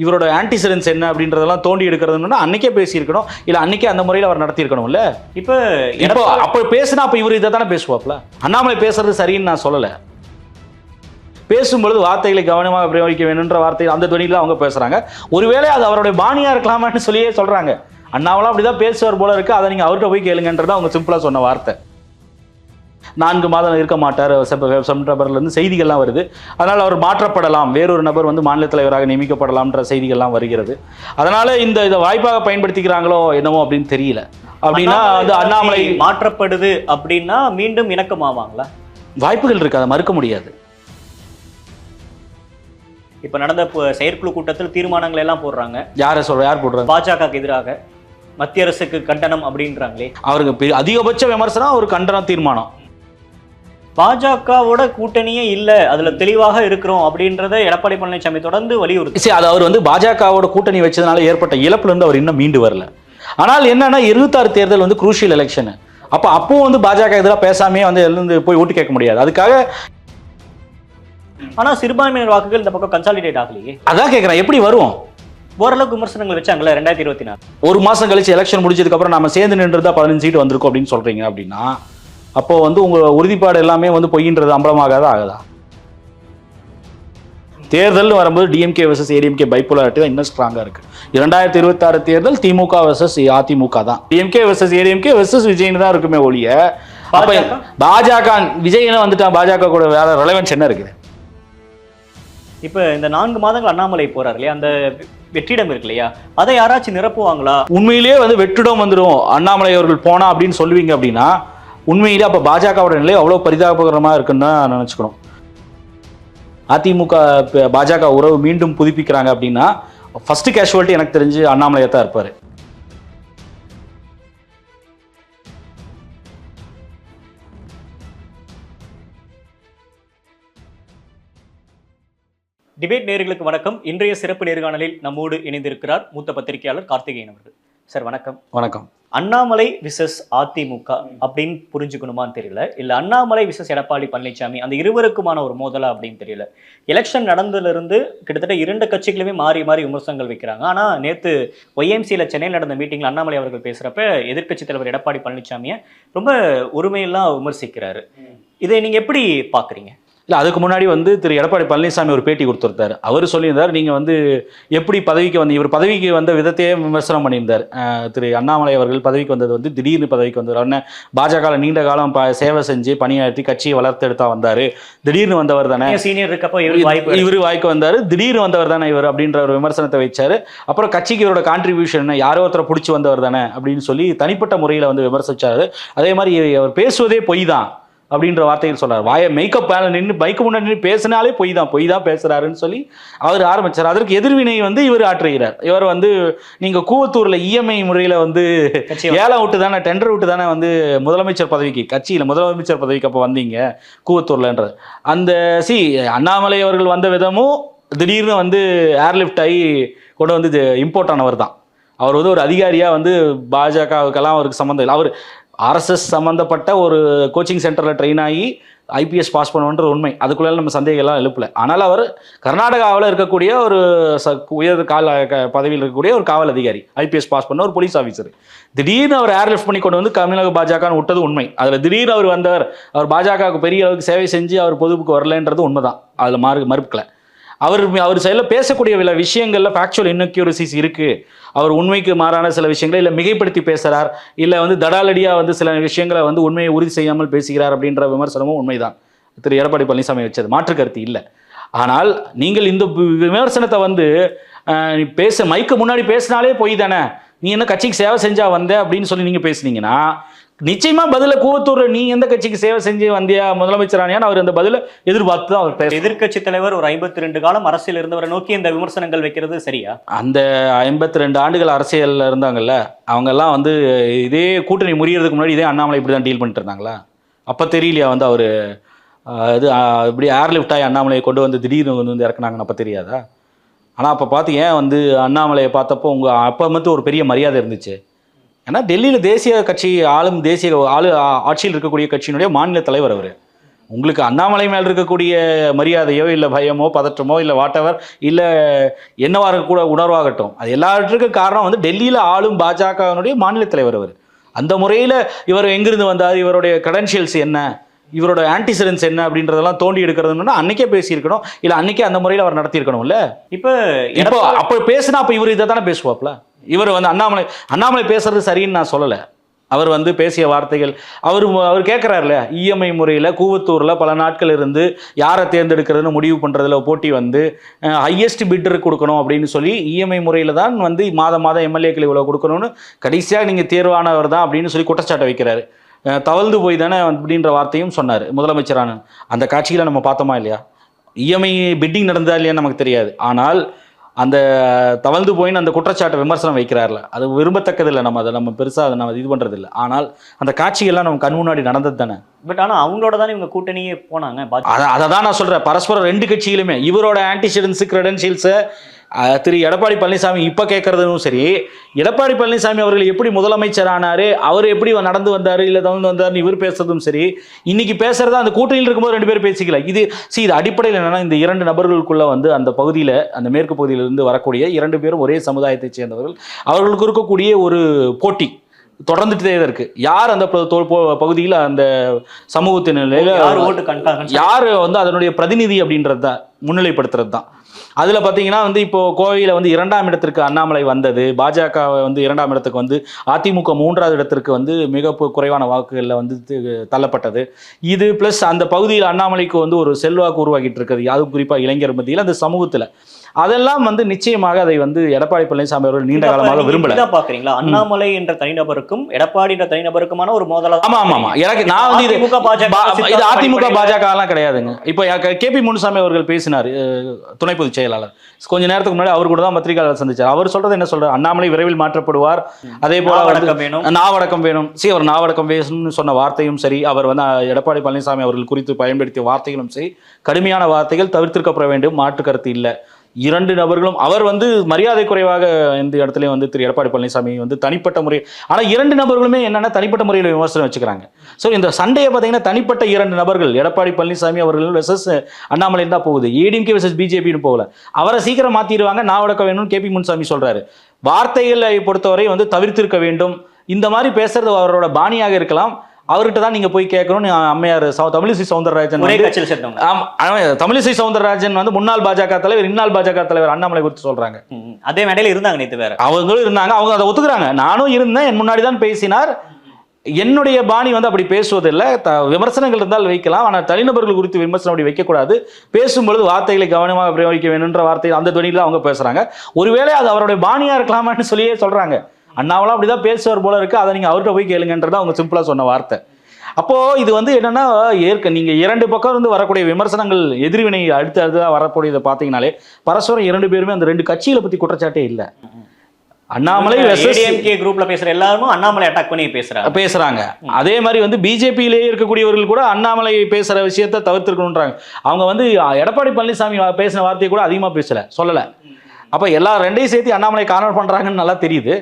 இவரோட ஆன்டிசிடன்ஸ் என்ன அப்படின்றதெல்லாம் தோண்டி எடுக்கிறதுன்னா அன்னைக்கே பேசியிருக்கணும், இல்லை அன்னைக்கே அந்த முறையில் அவர் நடத்தியிருக்கணும்ல. இப்போ அப்போ பேசுனா அப்போ இவர் இதை தானே பேசுவாப்ல. அண்ணாமலை பேசுறது சரின்னு நான் சொல்லலை. பேசும்பொழுது வார்த்தைகளை கவனமாக பிரயோகிக்க வேணுன்ற வார்த்தைகள் அந்த துணியில் அவங்க பேசுகிறாங்க. ஒருவேளை அது அவருடைய பாணியாக இருக்கலாமான்னு சொல்லியே சொல்கிறாங்க. அண்ணாமலை அப்படி தான் பேசுவார் போல இருக்குது, அதை நீங்கள் அவர்கிட்ட போய் கேளுங்கன்றதான் அவங்க சிம்பிளாக சொன்ன வார்த்தை. 4 மாதம் இருக்க மாட்டார் செப்டம்பர்லேருந்து செய்திகள்லாம் வருது. அதனால் அவர் மாற்றப்படலாம், வேறொரு நபர் வந்து மாநில தலைவராக நியமிக்கப்படலாம்ன்ற செய்திகள்லாம் வருகிறது. அதனால் இதை வாய்ப்பாக பயன்படுத்திக்கிறாங்களோ என்னமோ அப்படின்னு தெரியல. அப்படின்னா அது அண்ணாமலை மாற்றப்படுது அப்படின்னா மீண்டும் இணக்கமாவாங்களா? வாய்ப்புகள் இருக்குது, அதை மறுக்க முடியாது. இப்போ நடந்த செயற்குழு கூட்டத்தில் தீர்மானங்கள் எல்லாம் போடுறாங்க. யார் போடுறாங்க? பாஜகவுக்கு எதிராக மத்திய அரசுக்கு கண்டனம் அப்படின்றாங்களே. அவருக்கு அதிகபட்ச விமர்சனம் ஒரு கண்டன தீர்மானம். பாஜகவோட கூட்டணியே இல்லை, அதுல தெளிவாக இருக்கிறோம் அப்படின்றத எடப்பாடி பழனிசாமி தொடர்ந்து வலியுறுத்தி. அது அவர் வந்து பாஜகவோட கூட்டணி வச்சதுனால ஏற்பட்ட இழப்புல இருந்து அவர் இன்னும் மீண்டு வரல. ஆனால் என்னன்னா 26 தேர்தல் வந்து குரூஷியல் எலெக்ஷன். அப்போ வந்து பாஜக எதிராக பேசாமே வந்து எழுந்து போய் ஓட்டு கேட்க முடியாது. அதுக்காக ஆனா சிறுபான்மையினர் வாக்குகள் இந்த பக்கம் கன்சாலிடேட் ஆகலையே. அதான் கேட்கிறேன், எப்படி வரும்? ஓரளவுக்கு விமர்சனங்கள் வச்சாங்களே 2024. ஒரு மாசம் கழிச்சு எலெக்ஷன் முடிஞ்சதுக்கு அப்புறம் நம்ம சேர்ந்து நின்றுதான் 15 சீட் வந்திருக்கோம் அப்படின்னு சொல்றீங்க. அப்படின்னா அப்போ வந்து உங்க உறுதிப்பாடு எல்லாமே வந்து பொய்ன்றது அம்பலமாகாத ஆகுதா? தேர்தல் வரும்போது டிஎம்கே வர்சஸ் ஏடிஎம்கே பைப்போலாரிட்டி தான் இன்னும் ஸ்ட்ராங்கா இருக்கு. 2026 தேர்தல் திமுக வர்சஸ் அதிமுக தான். டிஎம்கே வர்சஸ் ஏடிஎம்கே வர்சஸ் விஜய்னு தான் இருக்குமே ஒழிய பாஜக விஜய்னு வந்துட்டான். பாஜக கூட வேற ரெலவன்ஸ் என்ன இருக்குது? இப்ப இந்த 4 மாதங்கள் அண்ணாமலை போறாரு இல்லையா, அந்த வெற்றிடம் இருக்கு இல்லையா, அதை யாராச்சும் நிரப்புவாங்களா? உண்மையிலேயே வந்து வெற்றிடம் வந்துடும் அண்ணாமலை அவர்கள் போனா அப்படின்னு சொல்லுவீங்க அப்படின்னா உண்மையிலே அப்ப பாஜகவோட நிலை அவ்வளவு பரிதாபகரமா இருக்குன்னு தான் நினைச்சுக்கணும். அதிமுக பாஜக உறவு மீண்டும் புதுப்பிக்கிறாங்க அப்படின்னா ஃபர்ஸ்ட் கேஷுவாலிட்டி எனக்கு தெரிஞ்சு அண்ணாமலையா தான் இருப்பாரு. டிபேட் நேயர்களுக்கு வணக்கம். இன்றைய சிறப்பு நேர்காணலில் நம்மோடு இணைந்திருக்கிறார் மூத்த பத்திரிகையாளர் கார்த்திகேயன் அவர்கள். சார் வணக்கம். வணக்கம். அண்ணாமலை விசஸ் அதிமுக அப்படின்னு புரிஞ்சுக்கணுமான்னு தெரியல, இல்ல அண்ணாமலை விசஸ் எடப்பாடி பழனிசாமி அந்த இருவருக்குமான ஒரு மோதலா அப்படின்னு தெரியல. எலெக்ஷன் நடந்ததுல இருந்து கிட்டத்தட்ட 2 கட்சிகளுமே மாறி மாறி விமர்சனங்கள் வைக்கிறாங்க. ஆனா நேத்து ஒய்எம்சியில சென்னையில் நடந்த மீட்டிங்ல அண்ணாமலை அவர்கள் பேசுறப்ப எதிர்க்கட்சி தலைவர் எடப்பாடி பழனிசாமியை ரொம்ப உரிமையெல்லாம் விமர்சிக்கிறாரு. இதை நீங்க எப்படி பாக்குறீங்க? இல்லை, அதுக்கு முன்னாடி வந்து திரு எடப்பாடி பழனிசாமி ஒரு பேட்டி கொடுத்துருந்தார். அவர் சொல்லியிருந்தார், நீங்கள் வந்து எப்படி பதவிக்கு வந்து இவர் பதவிக்கு வந்த விதத்தையே விமர்சனம் பண்ணியிருந்தார். திரு அண்ணாமலை அவர்கள் பதவிக்கு வந்தது வந்து திடீர்னு பதவிக்கு வந்தார். உடனே பாஜக நீண்ட காலம் சேவை செஞ்சு பணியாற்றி கட்சியை வளர்த்து எடுத்தா வந்தார். திடீர்னு வந்தவர் தானே, சீனியர் இருக்கப்போ இவர் வாய்க்கு வந்தார், திடீர்னு வந்தவர் தானே இவர் அப்படின்ற ஒரு விமர்சனத்தை வச்சாரு. அப்புறம் கட்சிக்கு இவரோட கான்ட்ரிபியூஷன் யாரோ ஒருத்தரை பிடிச்சி வந்தவர் தானே அப்படின்னு சொல்லி தனிப்பட்ட முறையில் வந்து விமர்சிச்சாரு. அதே மாதிரி அவர் பேசுவதே பொய் தான் அப்படின்ற வார்த்தைகள் சொல்றாரு. வாயை மேக்கப் நின்று பைக்கு முன்னாடி நின்று பேசினாலே பொய் தான் பேசுறாருன்னு சொல்லி அவர் ஆரம்பிச்சார். அதற்கு எதிர்வினை வந்து இவர் ஆற்றுகிறார். இவர் வந்து நீங்க கூவத்தூர்ல இஎம்ஐ முறையில வந்து ஏலம் விட்டு தானே, டெண்டர் விட்டு தானே வந்து முதலமைச்சர் பதவிக்கு கட்சியில முதலமைச்சர் பதவிக்கு அப்போ வந்தீங்க கூவத்தூர்லன்றது. அந்த அண்ணாமலை அவர்கள் வந்த விதமும் திடீர்னு வந்து ஏர்லிஃப்ட் ஆகி கொண்டு வந்து இம்போர்ட் ஆனவர் தான். அவர் வந்து ஒரு அதிகாரியா வந்து பாஜகவுக்கெல்லாம் அவருக்கு சம்மந்தம் இல்லை. அவர் ஆர்எஸ்எஸ் சம்மந்தப்பட்ட ஒரு கோச்சிங் சென்டரில் ட்ரெயின் ஆகி ஐபிஎஸ் பாஸ் பண்ணுவோன்ற உண்மை, அதுக்குள்ளே நம்ம சந்தேகம்லாம் எழுப்பல. ஆனால் அவர் கர்நாடகாவில் இருக்கக்கூடிய ஒரு உயர் பதவியில் இருக்கக்கூடிய ஒரு காவல் அதிகாரி, ஐபிஎஸ் பாஸ் பண்ண ஒரு போலீஸ் ஆஃபீஸர். திடீர்னு அவர் ஏர்லிஃப்ட் பண்ணி கொண்டு வந்து தமிழக பாஜகன்னு விட்டது உண்மை. அதில் திடீர்னு அவர் வந்தவர், அவர் பாஜகவுக்கு பெரிய அளவுக்கு சேவை செஞ்சு அவர் பொதுப்புக்கு வரலன்றது உண்மைதான், அதில் மறுக்கலை. அவர் செயலில் பேசக்கூடிய சில விஷயங்களில் ஃபேக்சுவல் இன்அக்யூரசிஸ் இருக்குது. அவர் உண்மைக்கு மாறான சில விஷயங்களை இல்லை மிகைப்படுத்தி பேசுகிறார், இல்லை வந்து தடாலடியாக வந்து சில விஷயங்களை வந்து உண்மையை உறுதி செய்யாமல் பேசுகிறார் அப்படின்ற விமர்சனமும் உண்மைதான் திரு எடப்பாடி பழனிசாமி வச்சது, மாற்று கருத்து இல்லை. ஆனால் நீங்கள் இந்த விமர்சனத்தை வந்து மைக்கு முன்னாடி பேசினாலே போய் தானே, நீ என்ன கட்சிக்கு சேவை செஞ்சா வந்த அப்படின்னு சொல்லி நீங்கள் பேசுனீங்கன்னா நிச்சயமா பதில கூவத்தூர் நீ எந்த கட்சிக்கு சேவை செஞ்சு வந்தியா முதலமைச்சரானியான்னு அவர் அந்த பதில எதிர்பார்த்து தான் அவர் பேச. எதிர்கட்சி தலைவர் ஒரு 52 காலம் அரசியல் இருந்தவரை நோக்கி இந்த விமர்சனங்கள் வைக்கிறது சரியா? அந்த 52 ஆண்டுகள் அரசியல்ல இருந்தாங்கல்ல, அவங்க எல்லாம் வந்து இதே கூட்டணி முறியறதுக்கு முன்னாடி இதே அண்ணாமலை இப்படி தான் டீல் பண்ணிட்டு இருந்தாங்களா? அப்ப தெரியலையா வந்து அவரு இது இப்படி ஏர்லிஃப்ட் ஆகி அண்ணாமலையை கொண்டு வந்து திடீர்னு வந்து இறக்குனாங்கன்னு அப்ப தெரியாதா? ஆனா அப்ப பார்த்து ஏன் வந்து அண்ணாமலையை பார்த்தப்போ உங்க அப்ப மட்டும் ஒரு பெரிய மரியாதை இருந்துச்சு. ஏன்னா டெல்லியில் தேசிய கட்சி ஆட்சியில் இருக்கக்கூடிய கட்சியினுடைய மாநில தலைவர் அவர். உங்களுக்கு அண்ணாமலை மேல் இருக்கக்கூடிய மரியாதையோ இல்லை பயமோ பதற்றமோ இல்லை வாட்டவர் இல்லை என்னவா கூட உணர்வாகட்டும், அது எல்லாவற்றுக்கும் காரணம் வந்து டெல்லியில் ஆளும் பாஜகவினுடைய மாநில தலைவர் அவர். அந்த முறையில் இவர் எங்கிருந்து வந்தார், இவருடைய கிரெடென்ஷியல்ஸ் என்ன, இவரோட ஆன்டிசிடென்ட்ஸ் என்ன அப்படின்றதெல்லாம் தோண்டி எடுக்கிறதுன்னா அன்னைக்கே பேசியிருக்கணும், இல்லை அன்னைக்கே அந்த முறையில் அவர் நடத்தியிருக்கணும்ல. இப்போ அப்போ பேசுனா அப்போ இவர் இதை தானே பேசுவாப்ல. இவர் வந்து அண்ணாமலை பேசுறது சரின்னு நான் சொல்லலை. அவர் வந்து பேசிய வார்த்தைகள் அவர் கேட்குறாருல, இஎம்ஐ முறையில் கூவத்தூரில் பல நாட்கள் இருந்து யாரை தேர்ந்தெடுக்கிறதுன்னு முடிவு பண்ணுறதுல போட்டி வந்து ஹையஸ்ட் பிட்டர் கொடுக்கணும் அப்படின்னு சொல்லி இஎம்ஐ முறையில் தான் வந்து மாதம் எம்எல்ஏக்கள் இவ்வளோ கொடுக்கணும்னு கடைசியாக நீங்கள் தேர்வானவர் தான் அப்படின்னு சொல்லி குற்றச்சாட்டை வைக்கிறாரு. தவழ்ந்து போய் தானே அப்படின்ற வார்த்தையும் சொன்னார் முதலமைச்சரான. அந்த காட்சியில் நம்ம பார்த்தோமா இல்லையா? இஎம்ஐ பிட்டிங் நடந்ததா இல்லையா நமக்கு தெரியாது, ஆனால் அந்த தவழ்ந்து போயின்னு அந்த குற்றச்சாட்டை விமர்சனம் வைக்கிறார்ல, அது விரும்பத்தக்கதில்லை. நம்ம பெருசாக அதை நம்ம இது பண்ணுறதில்லை. ஆனால் அந்த காட்சிகள்லாம் நம்ம கண் முன்னாடி நடந்தது தானே. பட் ஆனால் அவங்களோட தானே இவங்க கூட்டணியே போனாங்க. அதை தான் நான் சொல்கிறேன். பரஸ்பரம் ரெண்டு கட்சியிலுமே இவரோட ஆன்டிசிடென்ஸு கிரெடென்ஷியல்ஸை திரு எடப்பாடி பழனிசாமி இப்போ கேட்கறதும் சரி, எடப்பாடி பழனிசாமி அவர்கள் எப்படி முதலமைச்சர் ஆனார், அவர் எப்படி நடந்து வந்தார் இல்லை தவழ்ந்து வந்தார்னு இவர் பேசுறதும் சரி, இன்னைக்கு பேசுறதா அந்த கூட்டணியில் இருக்கும்போது ரெண்டு பேரும் பேசிக்கல. இது அடிப்படையில் என்னன்னா, இந்த இரண்டு நபர்களுக்குள்ள வந்து அந்த பகுதியில், அந்த மேற்கு பகுதியிலிருந்து வரக்கூடிய இரண்டு பேரும் ஒரே சமுதாயத்தை சேர்ந்தவர்கள், அவர்களுக்கு இருக்கக்கூடிய ஒரு போட்டி தொடர்ந்துட்டே இருக்கு. யார் அந்த பகுதியில் அந்த சமூகத்தின் யார் வந்து அதனுடைய பிரதிநிதி அப்படின்றது தான் முன்னிலைப்படுத்துறது தான். அதில் பார்த்தீங்கன்னா வந்து இப்போ கோவையில் வந்து 2ஆம் இடத்திற்கு அண்ணாமலை வந்தது, பாஜக வந்து 2ஆம் இடத்துக்கு வந்து அதிமுக 3வது இடத்திற்கு வந்து மிக குறைவான வாக்குகளில் வந்து தள்ளப்பட்டது. இது ப்ளஸ் அந்த பகுதியில் அண்ணாமலைக்கு வந்து ஒரு செல்வாக்கு உருவாக்கிட்டு இருக்குது, அதுவும் குறிப்பாக இளைஞர் மத்தியில் அந்த சமூகத்தில். அதெல்லாம் வந்து நிச்சயமாக அதை வந்து எடப்பாடி பழனிசாமி அவர்கள் நீண்ட காலமாக விரும்பல. பாக்குறீங்களா அண்ணாமலை என்ற தனிநபருக்கும் எடப்பாடி என்ற தனிநபருக்குமான ஒரு மோதல்? ஆமா எனக்கு நான் வந்து இது அதிமுக பாஜக எல்லாம் கிடையாதுங்க. இப்போ KP முனுசாமி அவர்கள் பேசினார், துணை பொதுச் செயலாளர், கொஞ்ச நேரத்துக்கு முன்னாடி அவர் கூட தான் பத்திரிகையாளர் சந்திச்சார். அவர் சொல்றது என்ன சொல்றாரு, அண்ணாமலை விரைவில் மாற்றப்படுவார், அதே போல நாவடக்கம் வேணும். அவர் நாவடக்கம் வேணும்னு சொன்ன வார்த்தையும் சரி, அவர் வந்து எடப்பாடி பழனிசாமி அவர்கள் குறித்து பயன்படுத்திய வார்த்தைகளும் சரி, கடுமையான வார்த்தைகள், தவிர்த்திருக்கப்பட வேண்டும், மாற்று கருத்து இல்லை. இரண்டு நபர்களும் அவர் வந்து மரியாதை குறைவாக இந்த இடத்துலையும் வந்து திரு எடப்பாடி பழனிசாமி வந்து தனிப்பட்ட முறை, ஆனால் இரண்டு நபர்களுமே என்னென்னா தனிப்பட்ட முறையில் விமர்சனம் வச்சுக்கிறாங்க. ஸோ இந்த சண்டையை பார்த்தீங்கன்னா தனிப்பட்ட இரண்டு நபர்கள், எடப்பாடி பழனிசாமி அவர்கள் வெர்சஸ் அண்ணாமலை தான் போகுது, ஏடிஎம்கே வெர்சஸ் பிஜேபின்னு போகல. அவரை சீக்கிரம் மாற்றிடுவாங்க, நான் வடக்க வேணும்னு KP முனுசாமி சொல்கிறாரு. வார்த்தைகளை பொறுத்தவரை வந்து தவிர்த்திருக்க வேண்டும். இந்த மாதிரி பேசுறது அவரோட பாணியாக இருக்கலாம், அவர்கிட்ட தான் நீங்க போய் கேட்கணும். அம்மையார் தமிழிசை சவுந்தரராஜன், தமிழிசை சவுந்தரராஜன் வந்து முன்னாள் பாஜக தலைவர், இந்நாள் பாஜக தலைவர் அண்ணாமலை குறித்து சொல்றாங்க. அதே மேடையில் இருந்தாங்க, நேற்று வேற அவங்களும் இருந்தாங்க, அவங்க அதை ஒத்துக்கிறாங்க. நானும் இருந்தேன், என் முன்னாடி தான் பேசினார். என்னுடைய பாணி வந்து அப்படி பேசுவதில்லை, விமர்சனங்கள் இருந்தால் வைக்கலாம், ஆனால் தனிநபர்கள் குறித்து விமர்சனம் அப்படி வைக்கக்கூடாது. பேசும்பொழுது வார்த்தைகளை கவனமாக பிரயோகிக்க வேணுன்ற வார்த்தை அந்த துணியில் அவங்க பேசுறாங்க. ஒருவேளை அது அவருடைய பாணியா இருக்கலாமான்னு சொல்லியே சொல்றாங்க. அண்ணாவெல்லாம் அப்படிதான் பேசுவார் போல இருக்கு, அதை நீங்க அவர்கிட்ட போய் கேளுங்கன்றத அவங்க சிம்பிளா சொன்ன வார்த்தை. அப்போ இது வந்து என்னன்னா, நீங்க இரண்டு பக்கம் இருந்து வரக்கூடிய விமர்சனங்கள், எதிர்வினை அடுத்தடுத்தா வரக்கூடியதை பார்த்தீங்கன்னாலே பரஸ்பரம் இரண்டு பேருமே அந்த ரெண்டு கட்சிகளை பத்தி குற்றச்சாட்டே இல்லை. அண்ணாமலை குரூப்ல பேசுற எல்லாரும் அண்ணாமலை அட்டாக் பண்ணி பேசுறாங்க. அதே மாதிரி வந்து பிஜேபியிலேயே இருக்கக்கூடியவர்கள் கூட அண்ணாமலை பேசுற விஷயத்தை தவிர்த்திருக்கணும்ன்றாங்க. அவங்க வந்து எடப்பாடி பழனிசாமி பேசின வார்த்தையை கூட அதிகமா சொல்லல. அப்ப எல்லா ரெண்டையும் சேர்த்து அண்ணாமலை கார்னர் பண்றாங்கன்னு நல்லா தெரியுது.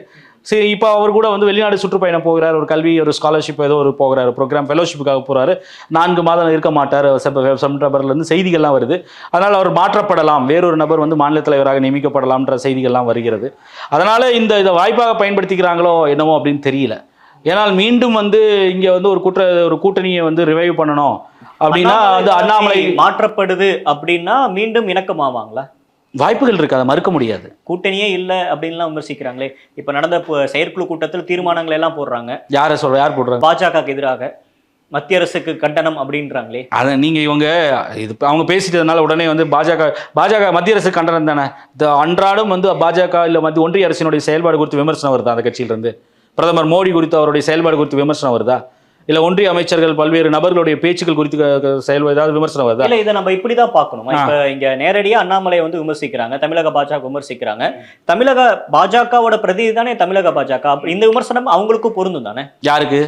சரி, இப்போ அவர் கூட வந்து வெளிநாடு சுற்றுப்பயணம் போகிறார், ஒரு கல்வி, ஒரு ஸ்காலர்ஷிப் ஏதோ ஒரு போகிறாரு, ப்ரோக்ராம் ஃபெலோஷிப்புக்காக போகிறாரு. 4 மாதம் இருக்க மாட்டார், செப்டம்பர்லேருந்து செய்திகள்லாம் வருது. அதனால் அவர் மாற்றப்படலாம், வேறொரு நபர் வந்து மாநில தலைவராக நியமிக்கப்படலாம்ன்ற செய்திகள்லாம் வருகிறது. அதனால் இதை வாய்ப்பாக பயன்படுத்திக்கிறாங்களோ என்னமோ அப்படின்னு தெரியல. ஏன்னால் மீண்டும் வந்து இங்கே வந்து ஒரு கூட்டணியை வந்து ரிவைவ் பண்ணணும் அப்படின்னா வந்து அண்ணாமலை மாற்றப்படுது அப்படின்னா மீண்டும் இணக்கமாவாங்களா? வாய்ப்புகள் இருக்கு, அதை மறுக்க முடியாது. கூட்டணியே இல்லை அப்படின்லாம் விமர்சிக்கிறாங்களே. இப்போ நடந்த செயற்குழு கூட்டத்தில் தீர்மானங்கள் எல்லாம் போடுறாங்க. யார் போடுறாங்க? பாஜகவுக்கு எதிராக, மத்திய அரசுக்கு கண்டனம் அப்படின்றாங்களே. அதை நீங்க இவங்க இது அவங்க பேசிட்டதுனால உடனே வந்து பாஜக மத்திய அரசு கண்டனம் தானே. அன்றாடம் வந்து பாஜக இல்லை ஒன்றிய அரசினுடைய செயல்பாடு குறித்து விமர்சனம் வருதா? அந்த கட்சியிலிருந்து பிரதமர் மோடி குறித்து அவருடைய செயல்பாடு குறித்து விமர்சனம் வருதா? இல்ல ஒன்றிய அமைச்சர்கள் பல்வேறு நபர்களுடைய பேச்சுக்கள் குறித்து ஏதாவது விமர்சனம் வருதா? இல்ல, இதை நம்ம இப்படிதான் பார்க்கணும். இப்ப இங்க நேரடியா அண்ணாமலையை வந்து விமர்சிக்கிறாங்க, தமிழக பாஜக விமர்சிக்கிறாங்க. தமிழக பாஜகவோட பிரதிநிதி தானே தமிழக பாஜக. இந்த விமர்சனம் அவங்களுக்கும் பொருந்தும் தானே? யாருக்கு?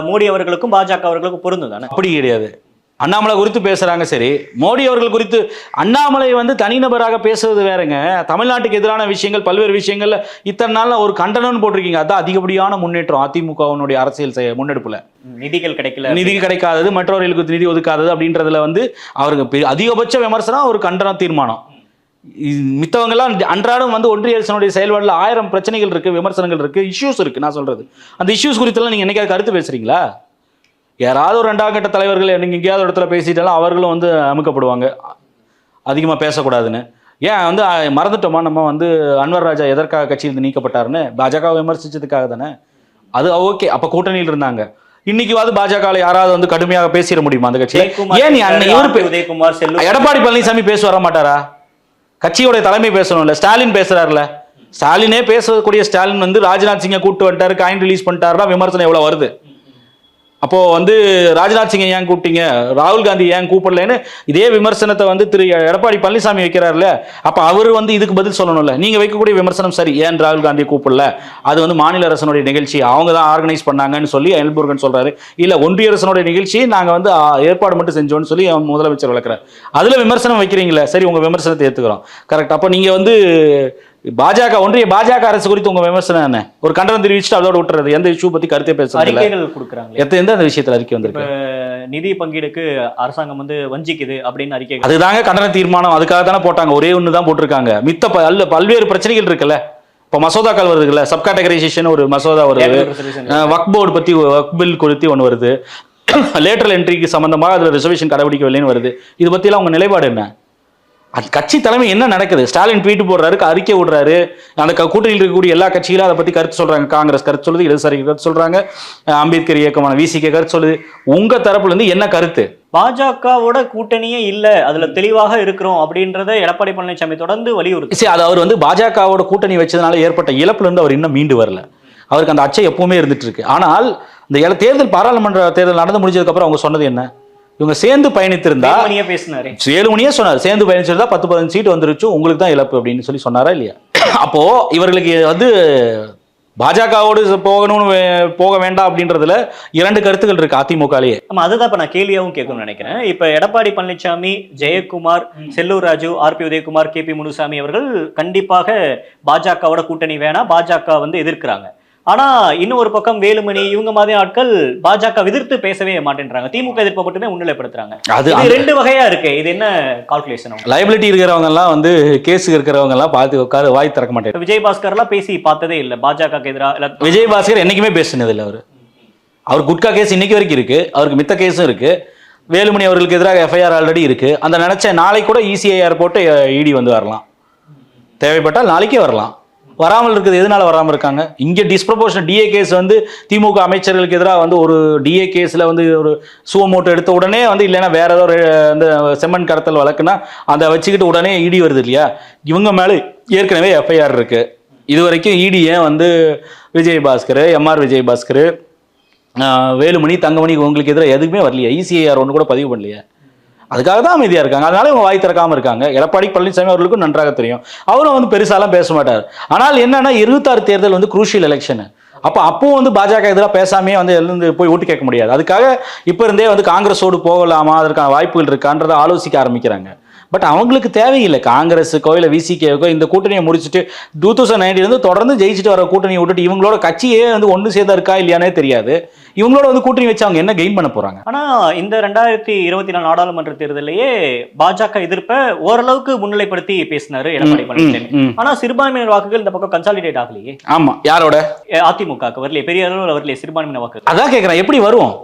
மோடி அவர்களுக்கும் பாஜக அவர்களுக்கும் பொருந்தும் தானே? அப்படி கிடையாது. அண்ணாமலை குறித்து பேசுறாங்க. சரி, மோடி அவர்கள் குறித்து அண்ணாமலை வந்து தனிநபராக பேசுவது வேறங்க. தமிழ்நாட்டுக்கு எதிரான விஷயங்கள், பல்வேறு விஷயங்கள்ல இத்தனை நாள்ல ஒரு கண்டனம்னு போட்டிருக்கீங்க. அதான் அதிகப்படியான முன்னேற்றம் அதிமுகவினுடைய அரசியல் முன்னெடுப்புல. நிதிகள் கிடைக்கல, நிதி கிடைக்காதது, மற்றவர்களுக்கு நிதி ஒதுக்காதது அப்படின்றதுல வந்து அவருக்கு அதிகபட்ச விமர்சனம், ஒரு கண்டன தீர்மானம். மித்தவங்கெல்லாம் அன்றாடம் வந்து ஒன்றிய அரசினுடைய செயல்பாடுல 1000 பிரச்சனைகள் இருக்கு, விமர்சனங்கள் இருக்கு, இஷ்யூஸ் இருக்கு. நான் சொல்றது அந்த இஷ்யூஸ் குறித்தெல்லாம் நீங்க என்னைக்காவது கருத்து பேசுறீங்களா? யாராவது ஒரு 2ஆம் கட்ட தலைவர்கள் நீங்கள் எங்கேயாவது இடத்துல பேசிட்டாலும் அவர்களும் வந்து அமுக்கப்படுவாங்க, அதிகமாக பேசக்கூடாதுன்னு. ஏன் வந்து மறந்துட்டோமா நம்ம வந்து அன்வர் ராஜா எதற்காக கட்சியிலிருந்து நீக்கப்பட்டாருன்னு? பாஜக விமர்சிச்சதுக்காக தானே. அது ஓகே, அப்போ கூட்டணியில் இருந்தாங்க. இன்னைக்கு வந்து பாஜக யாராவது வந்து கடுமையாக பேசிட முடியுமா அந்த கட்சியில்? ஏன் நீ உதயகுமார், எடப்பாடி பழனிசாமி பேச வர மாட்டாரா? கட்சியோட தலைமை பேசணும்ல. ஸ்டாலின் பேசுறாருல. ஸ்டாலினே பேசக்கூடிய ஸ்டாலின் வந்து ராஜ்நாத் சிங்கை கூப்பிட்டு வந்துட்டாரு, காயின் ரிலீஸ் பண்ணிட்டாருன்னா விமர்சனம் எவ்வளவு வருது? அப்போ வந்து ராஜ்நாத் சிங்கை ஏன் கூப்பிட்டீங்க, ராகுல் காந்தி ஏன் கூப்பிடலன்னு இதே விமர்சனத்தை வந்து திரு எடப்பாடி பழனிசாமி வைக்கிறாருல. அப்ப அவர் வந்து இதுக்கு பதில் சொல்லணும்ல. நீங்க வைக்கக்கூடிய விமர்சனம் சரி, ஏன் ராகுல் காந்தியை கூப்பிடல, அது வந்து மாநில அரசனுடைய நிகழ்ச்சி, அவங்க தான் ஆர்கனைஸ் பண்ணாங்கன்னு சொல்லி எல்முருகன் சொல்றாரு. இல்ல ஒன்றிய அரசனுடைய நிகழ்ச்சி நாங்க வந்து ஏற்பாடு மட்டும் செஞ்சோம்னு சொல்லி முதலமைச்சர் விளக்குறாரு. அதுல விமர்சனம் வைக்கிறீங்களா? சரி, உங்க விமர்சனத்தை ஏத்துக்கிறோம், கரெக்ட். அப்ப நீங்க வந்து பாஜக, ஒன்றிய பாஜக அரசு குறித்து உங்க விமர்சனம் என்ன? ஒரு கண்டனம் தெரிவிச்சுட்டு அதோட விட்டுறது, எந்த இஷ்யூ பத்தி கருத்தே பேசுறது? அறிக்கைகள் கொடுக்குறாங்க. எந்த அந்த விஷயத்துல அறிக்கை வந்திருக்கு? நிதி பங்கீடுக்கு அரசாங்கம் வந்து வஞ்சிக்குது அப்படின்னு அறிக்கை. அதுதாங்க கண்டன தீர்மானம். அதுக்காக தானே போட்டாங்க. ஒரே ஒன்று தான் போட்டிருக்காங்க. மித்த பல்வேறு பிரச்சனைகள் இருக்குல்ல. இப்போ மசோதாக்கள் வருதுல்ல, சப் கேட்டகரைசேஷன் ஒரு மசோதா வருது, வக்ஃப் போர்டு பத்தி வக்ஃப் பில் குறித்து ஒன்று வருது, லேட்டரல் என்ட்ரிக்கு சம்பந்தமாக அதுல ரிசர்வேஷன் கடைபிடிக்கவில்லைன்னு வருது. இது பத்திலாம் உங்க நிலைப்பாடு என்ன? அது கட்சி தலைமை என்ன நடக்குது? ஸ்டாலின் ட்வீட் போடுறாரு, அறிக்கை விடுறாரு, அந்த கூட்டணியில் இருக்கக்கூடிய எல்லா கட்சிகளும் அதை பத்தி கருத்து சொல்றாங்க. காங்கிரஸ் கருத்து சொல்லுது, இடதுசாரி கருத்து சொல்றாங்க, அம்பேத்கர் இயக்கமான விசிகே கருத்து சொல்லுது. உங்க தரப்புல இருந்து என்ன கருத்து? பாஜகவோட கூட்டணியே இல்ல, அதுல தெளிவாக இருக்கிறோம் அப்படின்றத எடப்பாடி பழனிசாமி தொடர்ந்து வலியுறுத்தி. அது அவர் வந்து பாஜகவோட கூட்டணி வச்சதுனால ஏற்பட்ட இழப்புல இருந்து அவர் இன்னும் மீண்டு வரல. அவருக்கு அந்த அச்சம் எப்பவுமே இருந்துட்டு இருக்கு. ஆனால் இந்த தேர்தல், பாராளுமன்ற தேர்தல் நடந்து முடிஞ்சதுக்கு அப்புறம் அவங்க சொன்னது என்ன? இவங்க சேர்ந்து பயணித்திருந்தா, வேலுமணியே சொன்னார், சேர்ந்து பயணிச்சிருந்தா 10-15 சீட் வந்துருச்சு, உங்களுக்கு தான் இழப்பு அப்படின்னு சொல்லி சொன்னாரா இல்லையா? அப்போ இவர்களுக்கு வந்து பாஜகவோடு போக வேண்டாம் அப்படின்றதுல 2 கருத்துக்கள் இருக்கு அதிமுகலேயே. ஆமா, அதுதான் இப்ப நான் கேள்வியாவும் கேட்கணும்னு நினைக்கிறேன். இப்ப எடப்பாடி பழனிசாமி, ஜெயக்குமார், செல்லூர் ராஜு, ஆர்பி உதயகுமார், கேபி முனுசாமி அவர்கள் கண்டிப்பாக பாஜகவோட கூட்டணி வேணாம், பாஜக வந்து எதிர்க்கிறாங்க. ஆனா இன்னும் ஒரு பக்கம் வேலுமணி இவங்க மாதிரி ஆட்கள் பாஜக எதிர்த்து பேசவே மாட்டேன்றாங்க, திமுக எதிர்ப்பை மட்டுமே முன்னிலைப்படுத்துறாங்க. அது 2 வகையா இருக்கு. இது என்ன கால்குலேஷன்? லைபிலிட்டி இருக்கிறவங்க எல்லாம் வந்து கேஸ் இருக்கிறவங்க எல்லாம் பார்த்து உட்காரு வாய் திறக்க மாட்டேன். விஜயபாஸ்கர் எல்லாம் பேசி பார்த்ததே இல்லை பாஜக எதிராக. விஜயபாஸ்கர் என்னைக்குமே பேசினது இல்லை. அவர் குட்கா கேஸ் இன்னைக்கு வரைக்கும் இருக்கு, அவருக்கு மித்த கேஸும் இருக்கு. வேலுமணி அவர்களுக்கு எதிராக எஃப்ஐஆர் ஆல்ரெடி இருக்கு. அந்த நினைச்ச நாளைக்கு கூட இசிஐஆர் போட்டு இடி வந்து வரலாம், தேவைப்பட்டால் நாளைக்கே வரலாம். வராமல் இருக்குது. எதனால வராமல் இருக்காங்க? இங்கே டிஸ்ப்ரப்போர்ஷன் டிஏ கேஸ் வந்து திமுக அமைச்சர்களுக்கு எதிராக வந்து ஒரு டிஏ கேஸில் வந்து ஒரு சுவமோட்டோ எடுத்த உடனே வந்து இல்லைன்னா வேற ஏதோ அந்த செம்மண் கடத்தல் வழக்குன்னா அதை வச்சுக்கிட்டு உடனே இடி வருது இல்லையா? இவங்க மேலே ஏற்கனவே எஃப்ஐஆர் இருக்கு. இது வரைக்கும் இடி ஏன் வந்து விஜயபாஸ்கர், எம்ஆர் விஜயபாஸ்கர், வேலுமணி, தங்கமணி உங்களுக்கு எதிராக எதுவுமே வரலையா? இசிஐஆர் ஒன்று கூட பதிவு பண்ணலையா? அதுக்காக தான் அமைதியாக இருக்காங்க. அதனால இவங்க வாய் திறக்காமல் இருக்காங்க. எடப்பாடி பழனிசாமி அவர்களுக்கும் நன்றாக தெரியும். அவரும் வந்து பெருசாலாம் பேச மாட்டார். ஆனால் என்னன்னா 26 தேர்தல் வந்து குரூஷியல் எலெக்ஷன். அப்பவும் வந்து பாஜக எதிராக பேசாமே வந்து எழுந்து போய் ஓட்டு கேட்க முடியாது. அதுக்காக இப்போ இருந்தே வந்து காங்கிரஸோடு போகலாமா, அதற்கான வாய்ப்புகள் இருக்கான்றதை ஆலோசிக்க ஆரம்பிக்கிறாங்க. பட் அவங்களுக்கு தேவையில்லை. காங்கிரஸுக்கோ இல்லை விசிகேக்கோ இந்த கூட்டணியை முடிச்சுட்டு 2019 தொடர்ந்து ஜெயிச்சுட்டு வர கூட்டணியை விட்டுட்டு இவங்களோட கட்சியே வந்து ஒன்று சேர்ந்தா இருக்கா இல்லையானே தெரியாது. இவங்களோட வந்து கூட்டணி வச்சு அவங்க என்ன கெயின் பண்ண போறாங்க? ஆனா இந்த 2024 நாடாளுமன்ற தேர்தலிலேயே பாஜக எதிர்ப்பை ஓரளவுக்கு முன்னிலைப்படுத்தி பேசினாரு எடப்பாடி பழனிசாமி. ஆனா சிறுபான்மையினர் வாக்குகள் இந்த பக்கம் கன்சாலிடேட் ஆகலையே. ஆமா, யாரோட? அதிமுக வரலையே, பெரிய அளவில் வரலையே சிறுபான்மையினர் வாக்குகள். அதான் கேட்கிறேன், எப்படி வரும்?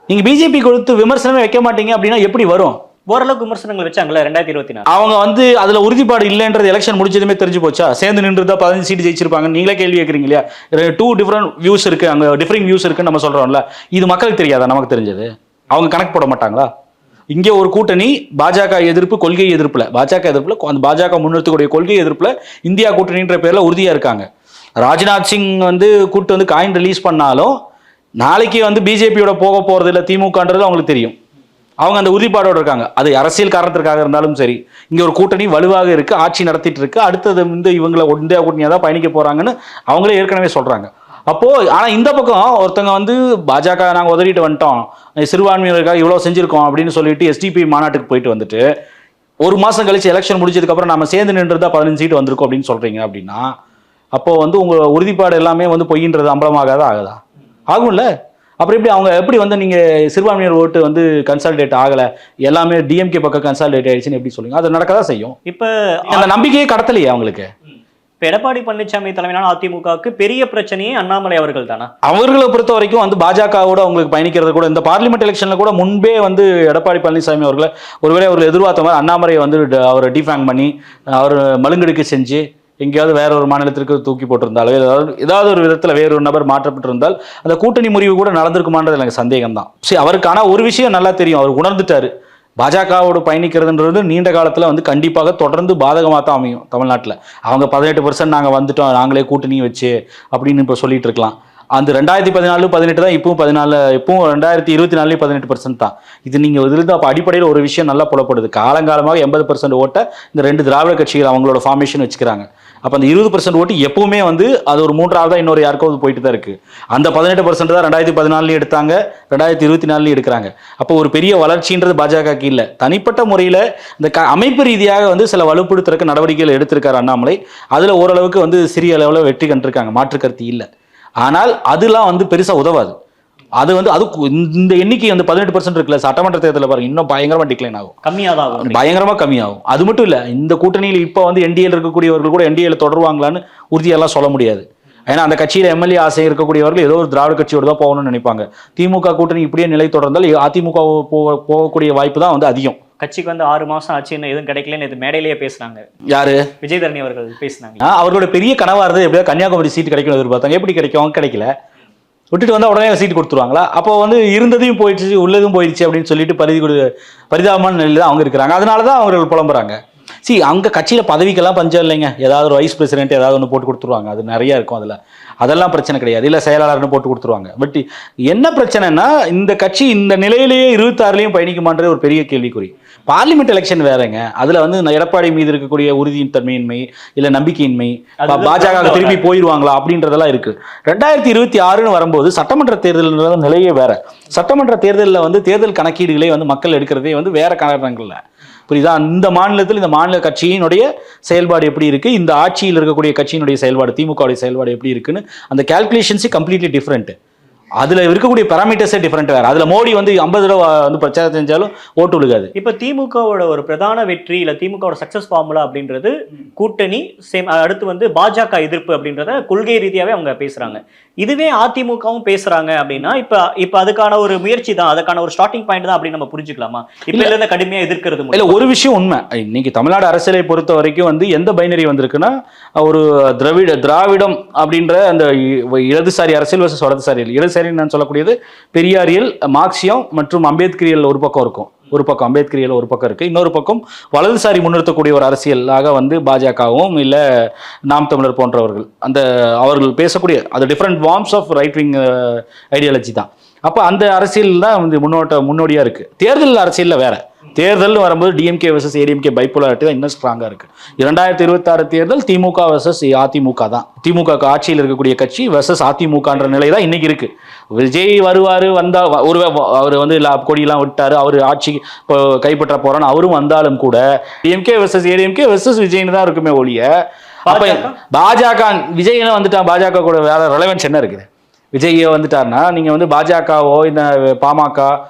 நீங்க பிஜேபி கொடுத்து விமர்சனமே வைக்க மாட்டீங்க அப்படின்னா எப்படி வரும்? ஓரளவுக்கு விமர்சனங்கள் வச்சாங்களே 2024. அவங்க வந்து அதுல உறுதிப்பாடு இல்லைன்றது எலெக்ஷன் முடிச்சதுமே தெரிஞ்சு போச்சா? சேர்ந்து நின்றுதான் 15 சீட் ஜெயிச்சிருப்பாங்க. நீங்களே கேள்வி கேட்குறீங்க இல்லையா? 2 டிஃபரெண்ட் வியூஸ் இருக்கு, அங்க டிஃபரிங் வியூஸ் இருக்குன்னு நம்ம சொல்றோம்ல. இது மக்களுக்கு தெரியாதா? நமக்கு தெரிஞ்சது. அவங்க கணக்கு போட மாட்டாங்களா? இங்கே ஒரு கூட்டணி பாஜக எதிர்ப்பு, கொள்கை எதிர்ப்புல, பாஜக எதிர்ப்புல, அந்த பாஜக முன்னெடுத்துக்கூடிய கொள்கை எதிர்ப்புல இந்தியா கூட்டணின்ற பேர்ல உறுதியா இருக்காங்க. ராஜ்நாத் சிங் வந்து கூட்டு வந்து காயின் ரிலீஸ் பண்ணாலும் நாளைக்கு வந்து பிஜேபியோட போக போறது இல்லை திமுகன்றது அவங்களுக்கு தெரியும். அவங்க அந்த உறுதிப்பாடோடு இருக்காங்க. அது அரசியல் காரணத்திற்காக இருந்தாலும் சரி, இங்க ஒரு கூட்டணி வலுவாக இருக்கு, ஆட்சி நடத்திட்டு இருக்கு, அடுத்தது வந்து இவங்களை இந்தியா கூட்டணியாக தான் பயணிக்க போறாங்கன்னு அவங்களே ஏற்கனவே சொல்றாங்க. அப்போ ஆனா இந்த பக்கம் ஒருத்தவங்க வந்து பாஜக நாங்க உதறிட்டு வந்துட்டோம், சிறுபான்மையினருக்காக இவ்வளவு செஞ்சிருக்கோம் அப்படின்னு சொல்லிட்டு எஸ்டிபி மாநாட்டுக்கு போயிட்டு வந்துட்டு ஒரு மாசம் கழிச்சு எலெக்ஷன் முடிச்சதுக்கு அப்புறம் நம்ம சேர்ந்து நின்றுதா 15 சீட் வந்திருக்கோம் அப்படின்னு சொல்றீங்க அப்படின்னா, அப்போ வந்து உங்க உறுதிப்பாடு எல்லாமே வந்து பொய்ன்றது அம்பலமாகாத ஆகுதா? ஆகும்ல. அப்புறம் எப்படி அவங்க எப்படி வந்து நீங்க சிறுபான்மையினர் ஓட்டு வந்து கன்சாலிடேட் ஆகல, எல்லாமே டிஎம்கே பக்கம் கன்சாலிடேட் ஆயிடுச்சுன்னு எப்படி சொல்லுங்க? அது நடக்கதான் செய்யும். இப்ப அந்த நம்பிக்கையே கடத்தலையே அவங்களுக்கு. இப்ப எடப்பாடி பழனிசாமி தலைமையிலான அதிமுகவுக்கு பெரிய பிரச்சனையே அண்ணாமலை அவர்கள் தானா? அவர்களை பொறுத்த வரைக்கும் வந்து பாஜகவோட அவங்களுக்கு பயணிக்கிறது கூட இந்த பார்லிமெண்ட் எலெக்ஷன்ல கூட முன்பே வந்து எடப்பாடி பழனிசாமி அவர்களை ஒருவேளை அவர்கள் எதிர்பார்த்த மாதிரி அண்ணாமலையை வந்து அவரை டிஃபேங் பண்ணி அவர் மழுங்கடிக்க செஞ்சு எங்கேயாவது வேற ஒரு மாநிலத்திற்கு தூக்கி போட்டிருந்தாலோ ஏதாவது ஒரு விதத்தில் வேற ஒரு நபர் மாற்றப்பட்டிருந்தால் அந்த கூட்டணி முறிவு கூட நடந்திருக்குமான்றது எனக்கு சந்தேகம் தான். சரி, அவருக்கான ஒரு விஷயம் நல்லா தெரியும், அவர் உணர்ந்துட்டாரு. பாஜகவோடு பயணிக்கிறதுன்றது நீண்ட காலத்தில் வந்து கண்டிப்பாக தொடர்ந்து பாதகமாக தான் அமையும் தமிழ்நாட்டில். அவங்க 18% நாங்கள் வந்துட்டோம், நாங்களே கூட்டணி வச்சு அப்படின்னு இப்போ சொல்லிட்டு இருக்கலாம். அந்த 2014 18 தான், இப்பவும் 14, இப்பவும் 2024 18% தான். இது நீங்கள் இதில் அப்போ அடிப்படையில் ஒரு விஷயம் நல்லா புலப்படுது. காலங்காலமாக 80% ஓட்டை இந்த 2 திராவிட கட்சிகள் அவங்களோட ஃபார்மேஷன் வச்சுக்கிறாங்க. அப்போ அந்த 20% ஓட்டு எப்பவுமே வந்து அது ஒரு மூன்றாவதா இன்னொரு யாருக்காவது போயிட்டு தான் இருக்கு. அந்த 18% தான் 2014 எடுத்தாங்க, 2024 எடுக்கிறாங்க. அப்போ ஒரு பெரிய வளர்ச்சின்றது பாஜகக்கு இல்லை. தனிப்பட்ட முறையில் இந்த அமைப்பு ரீதியாக வந்து சில வலுப்படுத்துறதுக்கு நடவடிக்கைகள் எடுத்திருக்காரு அண்ணாமலை. அதில் ஓரளவுக்கு வந்து சிறிய அளவில் வெற்றி கண்டிருக்காங்க, மாற்று கருத்து இல்லை. ஆனால் அதெல்லாம் வந்து பெருசாக உதவாது. அது வந்து அது இந்த எண்ணிக்கை வந்து 18% இருக்குல்ல, சட்டமன்ற தேர்தலில் பாருங்க இன்னும் பயங்கரமா டிக்ளைன் ஆகும், கம்மியாகும், பயங்கரமா கம்மியாகும். அது மட்டும் இல்ல, இந்த கூட்டணியில் இப்போ வந்து என்டிஏல இருக்கக்கூடியவர்கள் கூட என்டிஏல தொடருவாங்களான்னு உறுதியெல்லாம் சொல்ல முடியாது. ஏன்னா அந்த கட்சியில எம்எல்ஏ ஆசை இருக்கக்கூடியவர்கள் ஏதோ ஒரு திராவிட கட்சியோட தான் போகணும்னு நினைப்பாங்க. திமுக கூட்டணி இப்படியே நிலை தொடர்ந்தால் அதிமுக போகக்கூடிய வாய்ப்பு தான் வந்து அதிகம். கட்சிக்கு வந்து 6 மாசம் ஆச்சுன்னு எதுவும் கிடைக்கலன்னு இது மேடையிலேயே பேசுனாங்க. யாரு? விஜயதரணி அவர்கள் பேசினாங்க. அவர்களோட பெரிய கனவா இருந்தது எப்படியா கன்னியாகுமரி சீட் கிடைக்கும் எதிர்பார்த்தாங்க. எப்படி கிடைக்கும்? கிடைக்கல. விட்டுட்டு வந்தால் உடனே சீட்டு கொடுத்துருவாங்களா? அப்போ வந்து இருந்ததையும் போயிடுச்சு, உள்ளதும் போயிடுச்சு அப்படின்னு சொல்லிட்டு பரிதாபமான நிலையில் தான் அவங்க இருக்கிறாங்க. அதனால தான் அவர்கள் புலம்புறாங்க. அங்கே கட்சியில் பதவிக்கெல்லாம் பஞ்சம் இல்லைங்க. ஏதாவது ஒரு வைஸ் பிரசிடென்ட் ஏதாவது ஒன்று போட்டு கொடுத்துருவாங்க, அது நிறைய இருக்கும். அதெல்லாம் பிரச்சனை கிடையாது. இல்லை செயலாளர்னு போட்டு கொடுத்துருவாங்க. பட் என்ன பிரச்சனைனா, இந்த கட்சி இந்த நிலையிலேயே 26 பயணிக்குமான்றது ஒரு பெரிய கேள்விக்குறி. பார்லிமெண்ட் எலெக்ஷன் வேறங்க. அதுல வந்து எடப்பாடி மீது இருக்கக்கூடிய உறுதியின் தன்மையின்மை, இல்ல நம்பிக்கையின்மை, பாஜக திருப்பி போயிடுவாங்களா அப்படின்றதெல்லாம் இருக்கு. 2026 வரும்போது சட்டமன்ற தேர்தல் நிலையே வேற. சட்டமன்ற தேர்தலில் வந்து தேர்தல் கணக்கீடுகளை வந்து மக்கள் எடுக்கிறதே வந்து வேற காரணங்கள்ல. புரியுதா? இந்த மாநிலத்தில் இந்த மாநில கட்சியினுடைய செயல்பாடு எப்படி இருக்கு, இந்த ஆட்சியில் இருக்கக்கூடிய கட்சியினுடைய செயல்பாடு, திமுக செயல்பாடு எப்படி இருக்குன்னு அந்த கால்குலேஷன்ஸே கம்ப்ளீட்லி டிஃப்ரெண்ட். அதுல இருக்கக்கூடிய பாராமீட்டர்ஸே டிஃபரெண்ட் வேற. அதுல மோடி வந்து 50 தடவை வந்து பிரச்சாரம் செஞ்சாலும் ஓட்டு விழுகாது. இப்ப திமுகவோட ஒரு பிரதான வெற்றி இல்ல திமுகவோட சக்சஸ் ஃபார்முலா அப்படின்றது கூட்டணி, அடுத்து வந்து பாஜக எதிர்ப்பு அப்படின்றத கொள்கை ரீதியாவே அவங்க பேசுறாங்க. இதுவே அதிமுகவும் பேசுறாங்க அப்படின்னா இப்ப அதுக்கான ஒரு முயற்சி தான், அதுக்கான ஒரு ஸ்டார்டிங் பாயிண்ட் தான் அப்படின்னு நம்ம புரிஞ்சுக்கலாமா? இப்ப இல்ல கடுமையா எதிர்க்கிறது இல்ல. ஒரு விஷயம் உண்மை, இன்னைக்கு தமிழ்நாடு அரசியலை பொறுத்த வரைக்கும் வந்து எந்த பைனரி வந்திருக்குன்னா, ஒரு திராவிடம் அப்படின்ற அந்த இடதுசாரி அரசியல் வர்சஸ் வலதுசாரி. இடதுசாரி நான் சொல்லக்கூடியது பெரியாரியல், மார்க்சியம் மற்றும் அம்பேத்கரியல் ஒரு பக்கம் இருக்கும். ஒரு பக்கம் அம்பேத்கரியல் ஒரு பக்கம் இருக்கு. இன்னொரு பக்கம் வலதுசாரி முன்னிறுத்தக்கூடிய ஒரு அரசியலாக வந்து பாஜகவும் இல்ல நாம் தமிழர் போன்றவர்கள் அந்த அவர்கள் பேசக்கூடிய அது different forms of right wing ideology தான். அப்போ அந்த அரசியல் தான் வந்து முன்னோடியா இருக்கு. தேர்தல் அரசியல்ல வேற. தேர்தல் வரும்போது டிஎம்கே வர்சஸ் ஏடிஎம்கே பைப்போலாரிட்டி தான் இன்னும் ஸ்ட்ராங்கா இருக்கு. 2026 தேர்தல் திமுக வர்சஸ் அதிமுக தான். திமுக ஆட்சியில் இருக்கக்கூடிய கட்சி வர்சஸ் அதிமுகன்ற நிலை தான் இன்னைக்கு இருக்கு. விஜய் வருவாரு, வந்தா அவர் வந்து கொடியெல்லாம் விட்டாரு, அவர் ஆட்சி கைப்பற்ற போறான்னு அவரும் வந்தாலும் கூட டிஎம்கே வர்சஸ் ஏடிஎம்கே வர்சஸ் விஜய்னு தான் இருக்குமே ஒழிய, அப்ப பாஜக விஜய் வந்துட்டா பாஜக கூட வேற ரெலவென்ஸ் என்ன இருக்குது? விஜய் வந்துட்டாருன்னா நீங்க வந்து பாஜகவோ இந்த பாமக,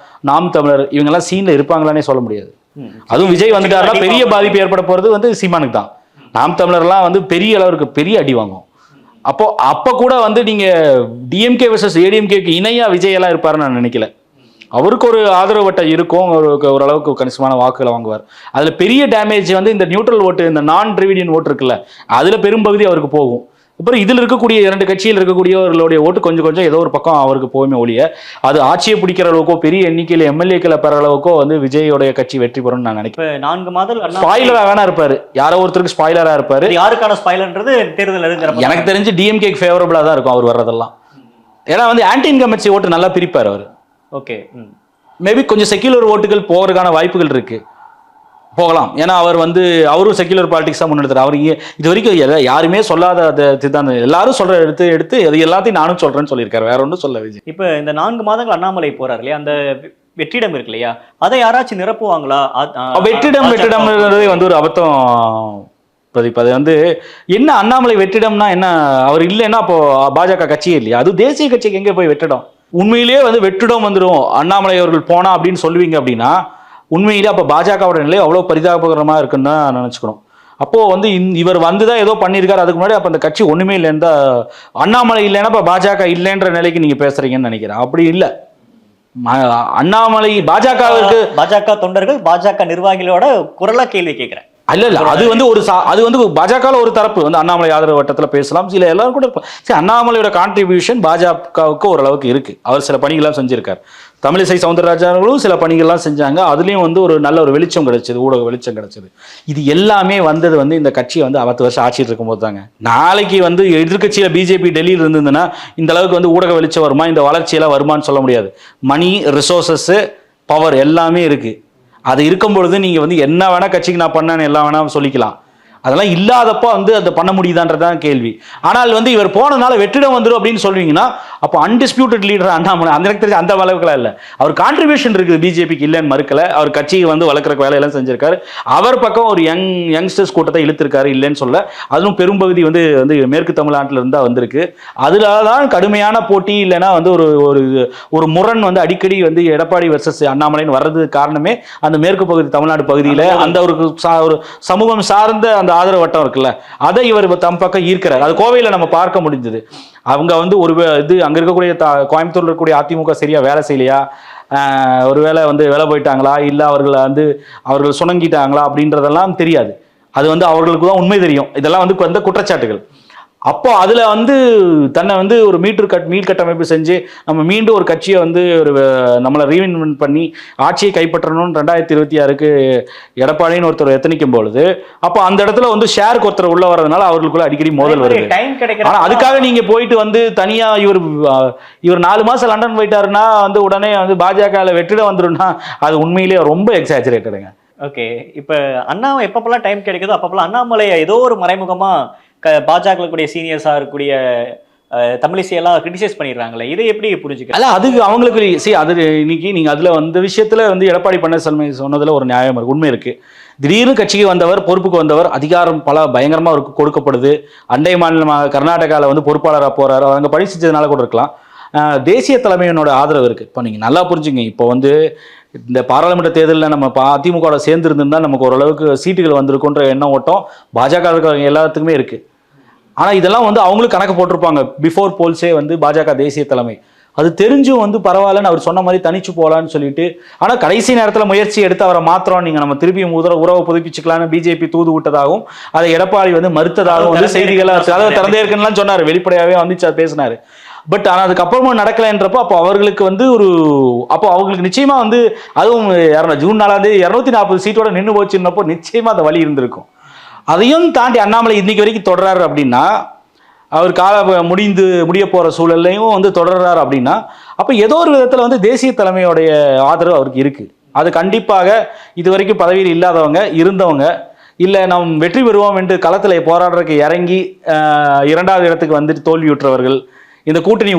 நாம் தமிழர் இவங்கெல்லாம் சீன்ல இருப்பாங்களானே சொல்ல முடியாது. அதுவும் விஜய் வந்துட்டாருன்னா பெரிய பாதிப்பு ஏற்பட போறது வந்து சீமானுக்கு தான். நாம் தமிழர்லாம் வந்து பெரிய அளவுக்கு பெரிய அடி வாங்கும். அப்ப கூட வந்து நீங்க டிஎம்கே வர்சஸ் ஏடிஎம்கேக்கு இணையா விஜய் எல்லாம் இருப்பாருன்னு நான் நினைக்கல. அவருக்கு ஒரு ஆதரவு வட்டம் இருக்கும், ஓரளவுக்கு கணிசமான வாக்குகளை வாங்குவார். அதுல பெரிய டேமேஜ் வந்து இந்த நியூட்ரல் ஓட்டு, இந்த நான் டிரிவிடியன் ஓட்டு இருக்குல்ல, அதுல பெரும்பகுதி அவருக்கு போகும். அப்புறம் இதில் இருக்கக்கூடிய 2 கட்சியில் இருக்கக்கூடியவர்களுடைய ஓட்டு கொஞ்சம் கொஞ்சம் ஏதோ ஒரு பக்கம் அவருக்கு போகுமே ஒழிய, அது ஆட்சியை பிடிக்கிற அளவுக்கோ பெரிய எண்ணிக்கையில் எம்எல்ஏக்களை பெற அளவுக்கோ வந்து விஜயோடைய கட்சி வெற்றி பெறும்னு நான் நினைக்கிறேன். 4 மாதம் ஸ்பாயிலரா வேணா இருப்பாரு, யாரோ ஒருத்தருக்கு ஸ்பாயிலரா இருப்பாரு. யாருக்கான ஸ்பாயிலர்ன்றது தேர்தல் எனக்கு தெரிஞ்சு டிஎம்கேக்கு ஃபேவரபிளா தான் இருக்கும் அவர் வர்றதெல்லாம். ஏன்னா வந்து ஆன்டி இன்கம்பன்சி ஓட்டு நல்லா பிரிப்பார் அவர். ஓகே, மேபி கொஞ்சம் செக்யூலர் ஓட்டுகள் போகிறதுக்கான வாய்ப்புகள் இருக்கு. போகலாம். ஏன்னா அவர் வந்து அவரும் செக்யுலர் பாலிடிக்ஸாக முன்னெடுத்தார். அவர் இது வரைக்கும் யாருமே சொல்லாத சித்தாந்தம் எல்லாரும் சொல்ற எடுத்து அது எல்லாத்தையும் நானும் சொல்றேன்னு சொல்லியிருக்காரு. வேற ஒன்றும் சொல்ல விஜய். இப்போ இந்த 4 மாதங்கள் அண்ணாமலை போறாரு இல்லையா, அந்த வெற்றிடம் இருக்கு இல்லையா, அதை யாராச்சும் நிரப்புவாங்களா? வெற்றிடம்ன்றதே வந்து ஒரு அபத்தம் பிரதீப். அது வந்து என்ன அண்ணாமலை வெற்றிடம்னா என்ன, அவர் இல்லைன்னா அப்போ பாஜக கட்சியே இல்லையா? அது தேசிய கட்சிக்கு எங்கே போய் வெற்றிடம்? உண்மையிலேயே வந்து வெற்றிடம் வந்துடும் அண்ணாமலை அவர்கள் போனா அப்படின்னு சொல்லுவீங்க அப்படின்னா உண்மையிலே அப்போ பாஜகவோட நிலை அவ்வளோ பரிதாபகரமாக இருக்குன்னு தான் நினச்சிக்கணும். அப்போது வந்து இவர் வந்து தான் ஏதோ பண்ணியிருக்காரு, அதுக்கு முன்னாடி அப்போ அந்த கட்சி ஒன்றுமே இல்லைன்னு தான், அண்ணாமலை இல்லைன்னா இப்போ பாஜக இல்லைன்ற நிலைக்கு நீங்கள் பேசுகிறீங்கன்னு நினைக்கிறேன். அப்படி இல்லை. அண்ணாமலை பாஜக தொண்டர்கள் பாஜக நிர்வாகிகளோட குரலா கேள்வி கேட்கிறேன். இல்ல அது வந்து அது வந்து பாஜக ஒரு தரப்பு வந்து அண்ணாமலை ஆதரவு வட்டத்தில் பேசலாம், சில எல்லாரும் கூட சரி. அண்ணாமலையோட கான்ட்ரிபியூஷன் பாஜகவுக்கு ஓரளவுக்கு இருக்கு. அவர் சில பணிகள்லாம் செஞ்சிருக்காரு. தமிழிசை சவுந்தரராஜனும் சில பணிகள்லாம் செஞ்சாங்க. அதுலேயும் வந்து ஒரு நல்ல ஒரு வெளிச்சம் கிடைச்சது, ஊடக வெளிச்சம் கிடைச்சது. இது எல்லாமே வந்தது வந்து இந்த கட்சியை வந்து 10 வருஷம் ஆட்சியில் இருக்கும்போது தாங்க. நாளைக்கு வந்து எதிர்கட்சியில் பிஜேபி டெல்லியில் இருந்ததுன்னா இந்த அளவுக்கு வந்து ஊடக வெளிச்சம் வருமா, இந்த வளர்ச்சியெல்லாம் வருமானு சொல்ல முடியாது. மணி, ரிசோர்சஸ், பவர் எல்லாமே இருக்கு. அது இருக்கும் பொழுது நீங்க வந்து என்ன வேணா கட்சிக்கு நான் பண்ணேன்னு எல்லாம் வேணா சொல்லிக்கலாம். அதெல்லாம் இல்லாதப்போ வந்து அதை பண்ண முடியுதான்றதான் கேள்வி. ஆனால் வந்து இவர் போனதுனால வெற்றிடம் வந்துடும் அப்படின்னு சொல்லுவீங்கன்னா அப்போ அன்டிஸ்பியூட்டட் லீடர் அண்ணாமலை அந்த எனக்கு தெரிஞ்சு அந்த அளவுக்குலாம் இல்லை. அவர் கான்ட்ரிபியூஷன் இருக்குது பிஜேபிக்கு இல்லைன்னு மறுக்கல. அவர் கட்சியை வந்து வளர்க்குற வேலையெல்லாம் செஞ்சிருக்காரு. அவர் பக்கம் ஒரு யங்ஸ்டர்ஸ் கூட்டத்தை இழுத்திருக்காரு, இல்லைன்னு சொல்ல. அதுவும் பெரும்பகுதி வந்து மேற்கு தமிழ்நாட்டில் இருந்தா வந்திருக்கு. அதுல தான் கடுமையான போட்டி, இல்லைன்னா வந்து ஒரு முரண் வந்து அடிக்கடி வந்து எடப்பாடி வெர்சஸ் அண்ணாமலைன்னு வர்றதுக்கு காரணமே அந்த மேற்கு பகுதி தமிழ்நாடு பகுதியில் அந்த ஒரு சமூகம் சார்ந்த அந்த ஆதரவு வட்டம் இருக்குல்ல, அதை இவர் தம் பக்கம் ஈர்க்கிறார். அது கோவையில் நம்ம பார்க்க முடிஞ்சது. அவங்க வந்து ஒரு இது அங்க இருக்கக்கூடிய கோயம்புத்தூர்ல இருக்கக்கூடிய அதிமுக சரியா வேலை செய்யலையா, ஒருவேளை வந்து வேலை போயிட்டாங்களா, இல்ல அவர்கள் சுணங்கிட்டாங்களா அப்படின்றதெல்லாம் தெரியாது. அது வந்து அவர்களுக்கு தான் உண்மை தெரியும். இதெல்லாம் வந்து வந்த குற்றச்சாட்டுகள். அப்போ அதில் வந்து தன்னை வந்து ஒரு மீள்கட்டமைப்பு செஞ்சு நம்ம மீண்டும் ஒரு கட்சியை வந்து நம்மளை ரீஇன்வென்ட் பண்ணி ஆட்சியை கைப்பற்றணும்னு 2026க்கு எடப்பாடின்னு ஒருத்தர் எத்தனிக்கும் பொழுது அப்போ அந்த இடத்துல வந்து ஷேருக்கு ஒருத்தர் உள்ள வர்றதுனால அவர்களுக்குள்ள அடிக்கடி மோதல் வருது. ஆனால் அதுக்காக நீங்கள் போயிட்டு வந்து தனியாக இவர் 4 மாதம் லண்டன் போயிட்டாருன்னா வந்து உடனே வந்து பாஜகவில் வெற்றிடம் வந்துடும்னா அது உண்மையிலேயே ரொம்ப எக்ஸாஜரேட்டடுங்க. ஓகே, இப்போ எப்பப்பெல்லாம் டைம் கிடைக்குதோ அப்பப்பெல்லாம் அண்ணாமலையை ஏதோ ஒரு மறைமுகமா பாஜக கூடிய சீனியர்ஸா இருக்கக்கூடிய தமிழிசையெல்லாம் கிரிட்டிசைஸ் பண்ணிடுறாங்களே, இதை எப்படி புரிஞ்சுக்க? அல்ல, அது அவங்களுக்கு அது இன்னைக்கு நீங்க அதுல அந்த விஷயத்துல வந்து எடப்பாடி பழனிசாமி சொன்னதுல ஒரு நியாயம் இருக்கு, உண்மை இருக்கு. திடீர்னு கட்சிக்கு வந்தவர், பொறுப்புக்கு வந்தவர், அதிகாரம் பயங்கரமா அவருக்கு கொடுக்கப்படுது. அண்டை மாநிலமாக கர்நாடகாவில் வந்து பொறுப்பாளராக போறாரு. அவங்க பணி செஞ்சதுனால கூட இருக்கலாம். தேசிய தலைமையினோட ஆதரவு இருக்கு. இப்போ நீங்க நல்லா புரிஞ்சுங்க. இப்போ வந்து இந்த பாராளுமன்ற தேர்தலில் நம்ம அதிமுக சேர்ந்து இருந்திருந்தா நமக்கு ஓரளவுக்கு சீட்டுகள் வந்திருக்குன்ற எண்ணம் ஓட்டம் பாஜக எல்லாத்துக்குமே இருக்கு. ஆனால் இதெல்லாம் வந்து அவங்களும் கணக்கு போட்டிருப்பாங்க. பிஃபோர் போல்ஸே வந்து பாஜக தேசிய தலைமை அது தெரிஞ்சும் வந்து பரவாயில்லன்னு அவர் சொன்ன மாதிரி தனிச்சு போகலான்னு சொல்லிட்டு, ஆனால் கடைசி நேரத்தில் முயற்சி எடுத்து அவரை மாத்திரம் நீங்கள் நம்ம திருப்பியும் உறவை புதுப்பிச்சுக்கலான்னு பிஜேபி தூது விட்டதாகவும் அதை எடப்பாடி வந்து மறுத்ததாகவும் வந்து செய்திகளாக அதாவது திறந்தே இருக்குன்னு சொன்னார். வெளிப்படையாகவே வந்துச்சு, அது பேசினாரு. பட் ஆனால் அதுக்கப்புறமா நடக்கலைன்றப்போ அப்போ அவர்களுக்கு வந்து அப்போ அவங்களுக்கு நிச்சயமா வந்து அதுவும் ஜூன் 4 240 சீட்டோட நின்று போச்சுன்னப்போ நிச்சயமா அந்த வழி இருந்திருக்கும். அதையும் தாண்டி அண்ணாமலை இன்னைக்கு வரைக்கும் தொடர்றாரு அப்படின்னா, அவர் முடிய போற சூழல்லையும் வந்து தொடர்றாரு அப்படின்னா, அப்போ ஏதோ ஒரு விதத்தில் வந்து தேசிய தலைமையோடைய ஆதரவு அவருக்கு இருக்கு. அது கண்டிப்பாக இது வரைக்கும் பதவியில் இல்லாதவங்க இருந்தவங்க இல்லை நாம் வெற்றி பெறுவோம் என்று களத்தில் போராடுறதுக்கு இறங்கி 2வது இடத்துக்கு வந்துட்டு தோல்வியுற்றவர்கள், இந்த கூட்டணி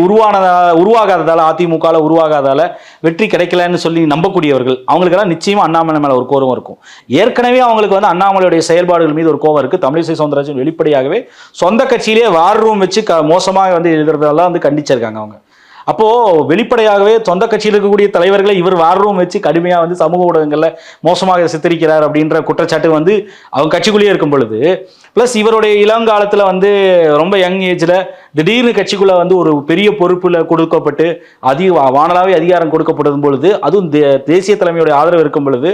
உருவாகாததால அதிமுக உருவாகாதால வெற்றி கிடைக்கலன்னு சொல்லி நம்பக்கூடியவர்கள், அவங்களுக்கெல்லாம் நிச்சயமா அண்ணாமலை மேல ஒரு கோபம் இருக்கும். ஏற்கனவே அவங்களுக்கு வந்து அண்ணாமலையுடைய செயல்பாடுகள் மீது ஒரு கோபம் இருக்கு. தமிழிசை சவுந்தரராஜன் வெளிப்படையாகவே சொந்த கட்சியிலே வார் ரூம் வச்சு மோசமாக வந்து எழுதுறதெல்லாம் வந்து கண்டிச்சிருக்காங்க அவங்க. அப்போ வெளிப்படையாகவே சொந்த கட்சியில் இருக்கக்கூடிய தலைவர்களை இவர் வார் ரூம் வச்சு கடுமையா வந்து சமூக ஊடகங்கள்ல மோசமாக சித்தரிக்கிறார் அப்படின்ற குற்றச்சாட்டு வந்து அவங்க கட்சிக்குள்ளேயே இருக்கும் பொழுது, பிளஸ் இவருடைய இளங்காலத்துல வந்து ரொம்ப யங் ஏஜ்ல திடீர்னு கட்சிக்குள்ள வந்து ஒரு பெரிய பொறுப்புல கொடுக்கப்பட்டு வானளாவே அதிகாரம் கொடுக்கப்படும் பொழுது, அதுவும் தேசிய தலைமையுடைய ஆதரவு இருக்கும் பொழுது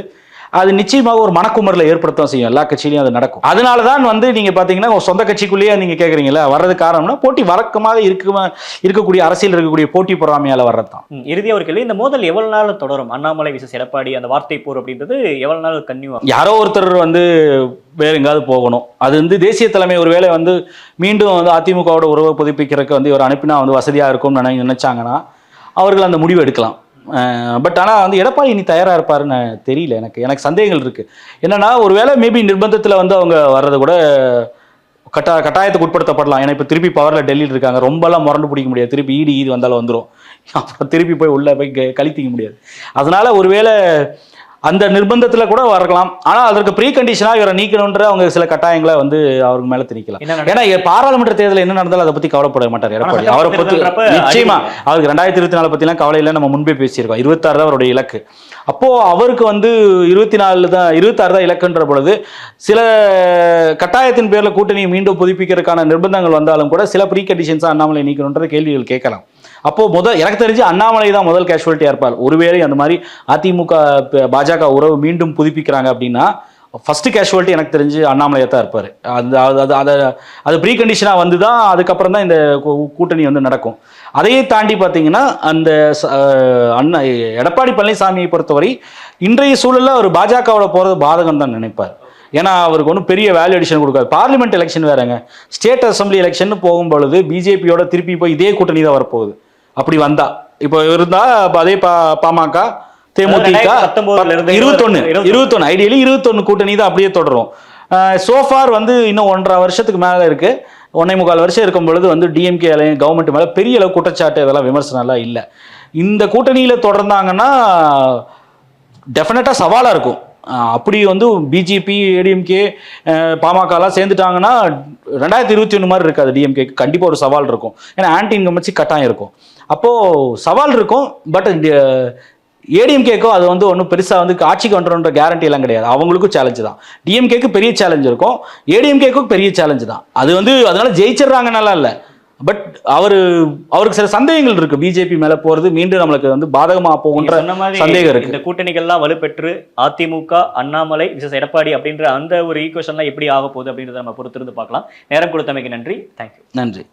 அது நிச்சயமாக ஒரு மனக்குமரில் ஏற்படுத்த செய்யும். எல்லா கட்சியிலையும் அது நடக்கும். அதனாலதான் வந்து நீங்க பாத்தீங்கன்னா சொந்த கட்சிக்குள்ளேயே நீங்க கேக்குறீங்களா வர்றது காரணம்னா போட்டி வழக்கமாக இருக்கக்கூடிய அரசியல் இருக்கக்கூடிய போட்டி பொறாமையால வர்றதுதான். இறுதியாக ஒரு கேள்வி, இந்த மோதல் எவ்வளவு நாள் தொடரும்? அண்ணாமலை விசஸ் எடப்பாடி அந்த வார்த்தை போர் அப்படின்றது எவ்வளவு நாள் கன்னியூ? யாரோ ஒருத்தர் வந்து வேற எங்காவது போகணும். அது வந்து தேசிய தலைமை ஒருவேளை வந்து மீண்டும் வந்து அதிமுகவோட உறவை புதுப்பிக்கிறதுக்கு வந்து இவர் அனுப்பினா வந்து வசதியா இருக்கும்னு நினைச்சாங்கன்னா அவர்கள் அந்த முடிவு எடுக்கலாம். பட் ஆனால் வந்து எடப்பாடி இனி தயாராக இருப்பாருன்னு தெரியல. எனக்கு சந்தேகங்கள் இருக்குது. என்னன்னா ஒருவேளை மேபி நிர்பந்தத்தில் வந்து அவங்க வர்றது கூட கட்டாயத்துக்கு உட்படுத்தப்படலாம். ஏன்னா இப்போ திருப்பி பவரில் டெல்லியில் இருக்காங்க, ரொம்பலாம் முரண்டு பிடிக்க முடியாது. திருப்பி ஈடு வந்தாலும் வந்துடும், அப்புறம் திருப்பி போய் உள்ளே போய் கழித்திக்க முடியாது. அதனால ஒருவேளை அந்த நிர்பந்தத்தில் கூட வரலாம். ஆனால் அதற்கு ப்ரீ கண்டிஷனாக இவரை நீக்கணுன்ற அவங்க சில கட்டாயங்களை வந்து அவருக்கு மேலே திணிக்கலாம். ஏன்னா பாராளுமன்ற தேர்தல் என்ன நடந்தாலும் அதை பற்றி கவலைப்பட மாட்டார் எடப்பாடி. அவரை பற்றி நிச்சயமா அவருக்கு 2024 பற்றிலாம் கவலை இல்லை. நம்ம முன்பே பேசியிருக்கோம். 26 தான் அவருடைய இலக்கு. அப்போ அவருக்கு வந்து 26 தான் இலக்குன்ற பொழுது சில கட்டாயத்தின் பேரில் கூட்டணியை மீண்டும் புதுப்பிக்கிறதுக்கான நிர்பந்தங்கள் வந்தாலும் கூட சில ப்ரீ கண்டிஷன்ஸாக அண்ணாமலை நீக்கணுன்ற கேள்விகள் கேட்கலாம். அப்போ எனக்கு தெரிஞ்சு அண்ணாமலை தான் முதல் கேஷுவலிட்டியாக இருப்பார். ஒருவேளை அந்த மாதிரி அதிமுக பாஜக உறவு மீண்டும் புதுப்பிக்கிறாங்க அப்படின்னா ஃபர்ஸ்ட் கேஷுவலிட்டி எனக்கு தெரிஞ்சு அண்ணாமலையாக தான் இருப்பார். அது ப்ரீ கண்டிஷனாக வந்து தான் அதுக்கப்புறம் தான் இந்த கூட்டணி வந்து நடக்கும். அதையே தாண்டி பார்த்தீங்கன்னா அந்த எடப்பாடி பழனிசாமியை பொறுத்தவரை இன்றைய சூழலில் அவர் பாஜகவோட போகிறது பாதகம் தான் நினைப்பார். ஏன்னா அவருக்கு ஒன்றும் பெரிய வேல்யூ அடிஷன் கொடுக்காது. பார்லிமெண்ட் எலெக்ஷன் வேறங்க, ஸ்டேட் அசம்பிளி எலெக்ஷன் போகும்பொழுது பிஜேபியோட திருப்பி போய் இதே கூட்டணி தான் வரப்போகுது. அப்படி வந்தா இப்போ இருந்தா அதே பாமக தேமுதிக 21 ஐடியலி 21 கூட்டணி தான் அப்படியே தொடரும். சோஃபார் வந்து இன்னும் 1.5 வருஷத்துக்கு மேலே இருக்கு. 1.25 வருஷம் இருக்கும் பொழுது வந்து டிஎம்கே கவர்மெண்ட் மேலே பெரிய அளவு குற்றச்சாட்டு இதெல்லாம் விமர்சனம்லாம் இல்லை. இந்த கூட்டணியில் தொடர்ந்தாங்கன்னா டெஃபினட்டாக சவாலாக இருக்கும். அப்படி வந்து பிஜேபி ஏடிஎம்கே பாமகலாம் சேர்ந்துட்டாங்கன்னா 2021 மாதிரி இருக்காது. டிஎம்கேக்கு கண்டிப்பாக ஒரு சவால் இருக்கும். ஏன்னா ஆன்டி இன்கம்பன்சி கட்டாயம் இருக்கும். அப்போது சவால் இருக்கும். பட் ஏடிஎம்கேக்கும் அது வந்து ஒன்றும் பெருசாக வந்து ஆட்சிக்கு வந்துடும்ன்ற கேரண்டி எல்லாம் கிடையாது. அவங்களுக்கும் சேலஞ்சு தான். டிஎம்கேக்கு பெரிய சேலஞ்சு இருக்கும், ஏடிஎம்கேக்கும் பெரிய சேலஞ்சு தான். அது வந்து அதனால ஜெயிச்சிடுறாங்கனால இல்லை. பட் அவருக்கு சில சந்தேகங்கள் இருக்கு. பிஜேபி மேல போறது மீண்டும் நம்மளுக்கு வந்து பாதகமா போகுன்ற சந்தேகம் இருக்கு. இந்த கூட்டணிகள்லாம் வலுப்பெற்று அதிமுக அண்ணாமலை எடப்பாடி அப்படின்ற அந்த ஒரு ஈக்குவேஷன்லாம் எப்படி ஆக போகுது அப்படின்றத நம்ம பொறுத்திருந்து பார்க்கலாம். நேரம் கொடுத்தமைக்கு நன்றி. தேங்க்யூ. நன்றி.